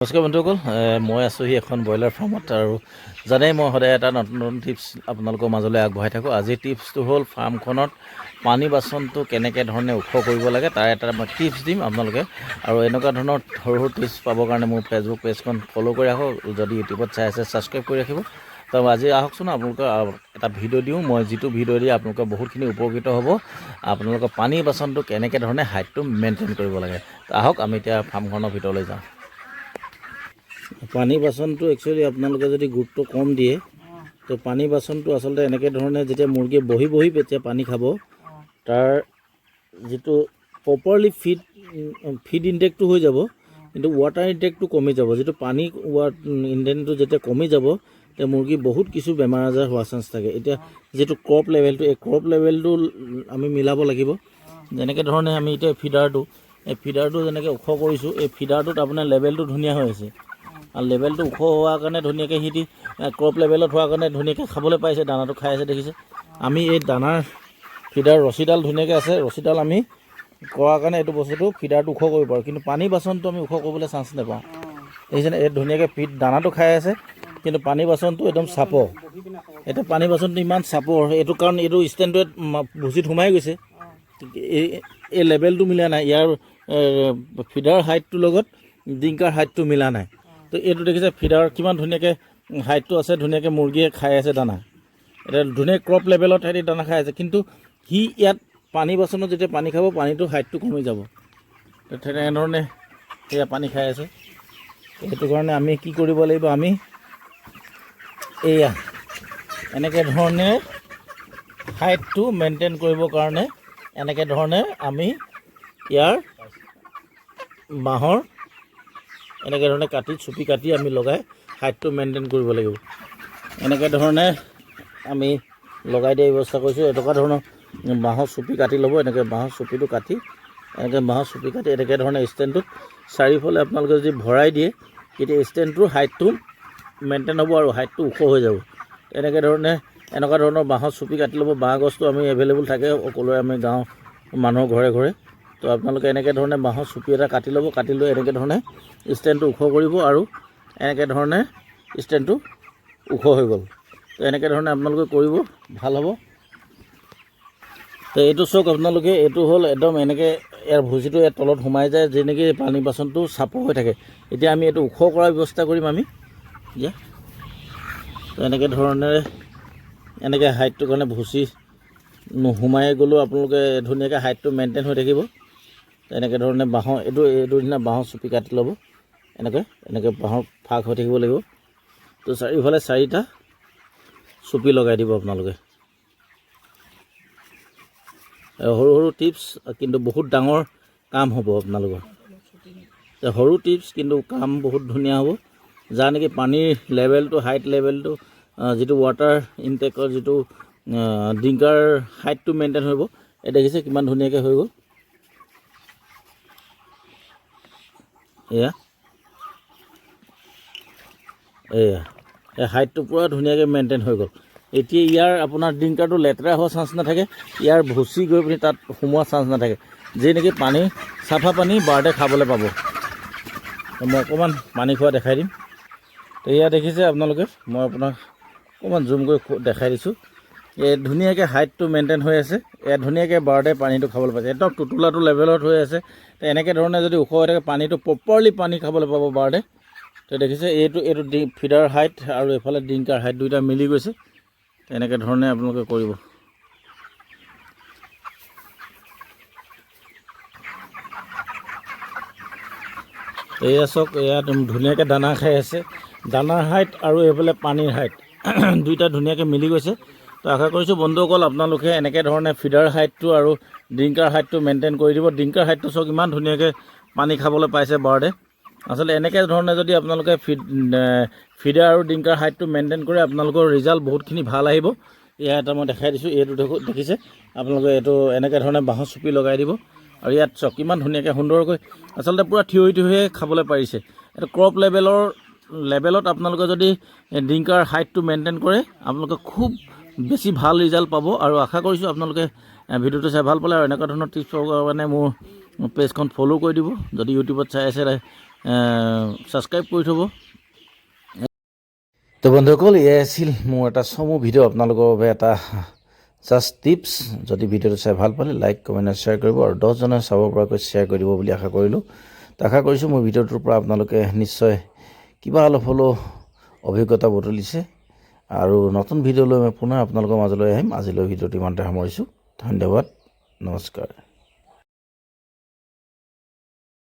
নমস্কাৰ বন্ধুসকল, মই আছোঁহি এখন ব্ৰইলাৰ ফাৰ্মত আৰু জানেই মই সদায় এটা নতুন নতুন টিপছ আপোনালোকৰ মাজলৈ আগবঢ়াই থাকোঁ। আজিৰ টিপছটো হ'ল ফাৰ্মখনত পানী বাচনটো কেনেকৈ ধৰণে ওখ কৰিব লাগে তাৰ এটা মই টিপছ দিম আপোনালোকে। আৰু এনেকুৱা ধৰণৰ সৰু সৰু টিপছ পাবৰ কাৰণে মোৰ ফেচবুক পেজখন ফ'ল' কৰি ৰাখক, যদি ইউটিউবত চাই আছে ছাবস্ক্ৰাইব কৰি ৰাখিব। তো আজি আহকচোন আপোনালোকে এটা ভিডিঅ' দিওঁ, মই যিটো ভিডিঅ' দি আপোনালোকে বহুতখিনি উপকৃত হ'ব। আপোনালোকৰ পানী বাচনটো কেনেকৈ ধৰণে হাইটটো মেইনটেইন কৰিব লাগে। তো আহক আমি এতিয়া ফাৰ্মখনৰ ভিতৰলৈ যাওঁ। পানী বাচনটো একচুৱেলি আপোনালোকে যদি গুৰুত্ব কম দিয়ে তো পানী বাচনটো আচলতে এনেকৈ ধৰণে যেতিয়া মুৰ্গীয়ে বহি বহি যেতিয়া পানী খাব তাৰ যিটো প্ৰপাৰলি ফিড ইনটেকটো হৈ যাব, কিন্তু ৱাটাৰ ইনটেকটো কমি যাব। যিটো পানী ইনটেকটো যেতিয়া কমি যাব তেতিয়া মুৰ্গী বহুত কিছু বেমাৰ আজাৰ হোৱাৰ চান্স থাকে। এতিয়া যিটো ক্ৰপ লেভেলটো, এই ক্ৰপ লেভেলটো আমি মিলাব লাগিব। যেনেকৈ ধৰণে আমি এতিয়া ফিডাৰটো যেনেকৈ ওখ কৰিছোঁ, এই ফিডাৰটোত আপোনাৰ লেভেলটো ধুনীয়া হৈ আছে আৰু লেভেলটো ওখ হোৱাৰ কাৰণে ধুনীয়াকৈ সিহঁতি ক্ৰপ লেভেলত হোৱাৰ কাৰণে ধুনীয়াকৈ খাবলৈ পাইছে, দানাটো খাই আছে দেখিছে। আমি এই দানাৰ ফিডাৰ ৰছীডাল ধুনীয়াকৈ আছে, ৰছীডাল আমি কৰাৰ কাৰণে এইটো বস্তুটো ফিডাৰটো ওখ কৰিব পাৰোঁ, কিন্তু পানী বাচনটো আমি ওখ কৰিবলৈ চান্স নাপাওঁ। দেখিছেনে, এই ধুনীয়াকৈ দানাটো খাই আছে, কিন্তু পানী বাচনটো একদম চাপৰ। এতিয়া পানী বাচনটো ইমান চাপৰ, এইটো কাৰণ এইটো ষ্টেণ্ডটোৱে ভুচিত সোমাই গৈছে, এই লেভেলটো মিলা নাই, ইয়াৰ ফিডাৰ হাইটটোৰ লগত ডিংকাৰ হাইটটো মিলা নাই। তো এইটো দেখিছে ফিডাৰ কিমান ধুনীয়াকৈ হাইটটো আছে, ধুনীয়াকৈ মুৰ্গীয়ে খাই আছে দানা, এতিয়া ধুনীয়া ক্ৰপ লেভেলত সিহঁতি দানা খাই আছে, কিন্তু সি ইয়াত পানী বাচনত যেতিয়া পানী খাব পানীটো হাইটটো কমি যাব। তেনেধৰণে সেয়া পানী খাই আছে। সেইটো কাৰণে আমি কি কৰিব লাগিব, আমি এয়া এনেকৈ ধৰণে হাইটটো মেইনটেইন কৰিবৰ কাৰণে এনেকৈ ধৰণে আমি ইয়াৰ বাঁহৰ এনেকৈ ধৰণে চুপি কাটি আমি লগাই হাইটটো মেইনটেইন কৰিব লাগিব। এনেকৈ ধৰণে আমি লগাই দিয়া ব্যৱস্থা কৰিছোঁ। এনেকুৱা ধৰণৰ বাঁহৰ চুপি কাটি ল'ব, এনেকৈ বাঁহৰ চুপিটো কাটি এনেকৈ ধৰণে ষ্টেণ্ডটোত চাৰিওফালে আপোনালোকে যদি ভৰাই দিয়ে তেতিয়া ষ্টেণ্ডটোৰ হাইটটো মেইনটেইন হ'ব আৰু হাইটটো ওখ হৈ যাব। এনেকুৱা ধৰণৰ বাঁহৰ চুপি কাটি ল'ব। বাঁহ গছটো আমি এভেইলেবল থাকে সকলোৱে, আমি গাঁৱৰ মানুহৰ ঘৰে ঘৰে। তো আপোনালোকে এনেকৈ ধৰণে বাঁহৰ চুপি এটা কাটি ল'ব, কাটি লৈ এনেকৈ ধৰণে ষ্টেণ্ডটো ওখ কৰিব আৰু এনেকৈ ধৰণে ষ্টেণ্ডটো ওখ হৈ গ'ল। তো এনেকৈ ধৰণে আপোনালোকে কৰিব, ভাল হ'ব। তো এইটো চাওক আপোনালোকে, এইটো হ'ল একদম এনেকৈ ইয়াৰ ভুচিটো ইয়াৰ তলত সোমাই যায়, যেনেকৈ পানী বাচনটো চাপৰ হৈ থাকে। এতিয়া আমি এইটো ওখ কৰাৰ ব্যৱস্থা কৰিম আমি এতিয়া। তো এনেকৈ ধৰণেৰে এনেকৈ হাইটটোৰ কাৰণে ভুচি নোসোমাই গ'লেও আপোনালোকে ধুনীয়াকৈ হাইটটো মেইনটেইন হৈ থাকিব। এনেকৈ ধৰণে এইটো দিনা বাঁহৰ চুপি কাটি ল'ব, এনেকৈ বাঁহৰ ফাক হৈ থাকিব লাগিব। তো চাৰিওফালে 4টা চুপি লগাই দিব আপোনালোকে। সৰু সৰু টিপছ, কিন্তু বহুত ডাঙৰ কাম হ'ব আপোনালোকৰ। সৰু টিপছ কিন্তু কাম বহুত ধুনীয়া হ'ব, যাৰ নেকি পানীৰ লেভেলটো হাইট লেভেলটো যিটো ৱাটাৰ ইনটেকৰ যিটো ডিংকাৰ হাইটটো মেইনটেইন হ'ব। এই দেখিছে কিমান ধুনীয়াকৈ হৈ গ'ল। এয়া এই হাইটটো পূৰা ধুনীয়াকৈ মেইনটেইন হৈ গ'ল। এতিয়া ইয়াৰ আপোনাৰ ডিংকাৰটো লেতেৰা হোৱাৰ চান্স নাথাকে, ইয়াৰ ভুচি গৈ পিনি তাত সোমোৱাৰ চান্স নাথাকে, যি নেকি পানী চাফা পানী বাৰতে খাবলৈ পাব। মই অকণমান পানী খোৱা দেখাই দিম। তো এয়া দেখিছে আপোনালোকে, মই আপোনাক অকণমান জুম কৰি দেখাই দিছোঁ। এই ধুনীয়াকৈ হাইটটো মেইনটেইন হৈ আছে, ইয়াত ধুনীয়াকৈ বাৰতে পানীটো খাবলৈ পাইছে, একদম টোটোলাটো লেভেলত হৈ আছে। তো এনেকৈ ধৰণে যদি ওখ হৈ থাকে পানীটো প্ৰপাৰলি পানী খাবলৈ পাব বাৰতে। তো দেখিছে এইটো ফিডাৰ হাইট আৰু এইফালে ডিংকাৰ হাইট দুইটা মিলি গৈছে। এনেকৈ ধৰণে আপোনালোকে কৰিব। এয়া চাওক, এয়া ধুনীয়াকৈ দানা খাই আছে। দানাৰ হাইট আৰু এইফালে পানীৰ হাইট দুইটা ধুনীয়াকৈ মিলি গৈছে। তো আশা কৰিছোঁ বন্ধুসকল আপোনালোকে এনেকৈ ধৰণে ফিডাৰ হাইটটো আৰু ডিংকাৰ হাইটটো মেইনটেইন কৰি দিব। ডিংকাৰ হাইটটো চাওক ইমান ধুনীয়াকৈ পানী খাবলৈ পাইছে বাৰতে। আচলতে এনেকৈ ধৰণে যদি আপোনালোকে ফিডাৰ আৰু ডিংকাৰ হাইটটো মেইনটেইন কৰে আপোনালোকৰ ৰিজাল্ট বহুতখিনি ভাল আহিব। এয়া এটা মই দেখাই দিছোঁ, এইটো দেখিছে আপোনালোকে, এইটো এনেকৈ ধৰণে বাঁহৰ চুপি লগাই দিব। আৰু ইয়াত চাওক কিমান ধুনীয়াকৈ সুন্দৰকৈ আচলতে পূৰা থিয়হি খাবলৈ পাৰিছে। এইটো ক্ৰপ লেভেলত আপোনালোকে যদি ডিংকাৰ হাইটটো মেইনটেইন কৰে আপোনালোকে খুব বেছি ভাল ৰিজাল্ট পাব। আৰু আশা কৰিছোঁ আপোনালোকে ভিডিঅ'টো চাই ভাল পালে, আৰু এনেকুৱা ধৰণৰ টিপছ পাবৰ কাৰণে মোৰ পেজখন ফ'ল' কৰি দিব। যদি ইউটিউবত চাই আছে ছাবস্ক্ৰাইব কৰি থ'ব। তো বন্ধুসকল, এয়াই আছিল মোৰ এটা চমু ভিডিঅ' আপোনালোকৰ বাবে, এটা জাষ্ট টিপছ। যদি ভিডিঅ'টো চাই ভাল পালে লাইক কমেণ্ট আৰু শ্বেয়াৰ কৰিব, আৰু 10জনে চাব পৰাকৈ শ্বেয়াৰ কৰি দিব বুলি আশা কৰিলোঁ। আশা কৰিছোঁ মোৰ ভিডিঅ'টোৰ পৰা আপোনালোকে নিশ্চয় কিবা অলপ হ'লেও অভিজ্ঞতা বুটলিছে। আৰু নতুন ভিডিঅ' লৈ মই পুনৰ আপোনালোকৰ মাজলৈ আহিম। আজিলৈ ভিডিঅ'টো ইমানতে সামৰিছোঁ। ধন্যবাদ, নমস্কাৰ।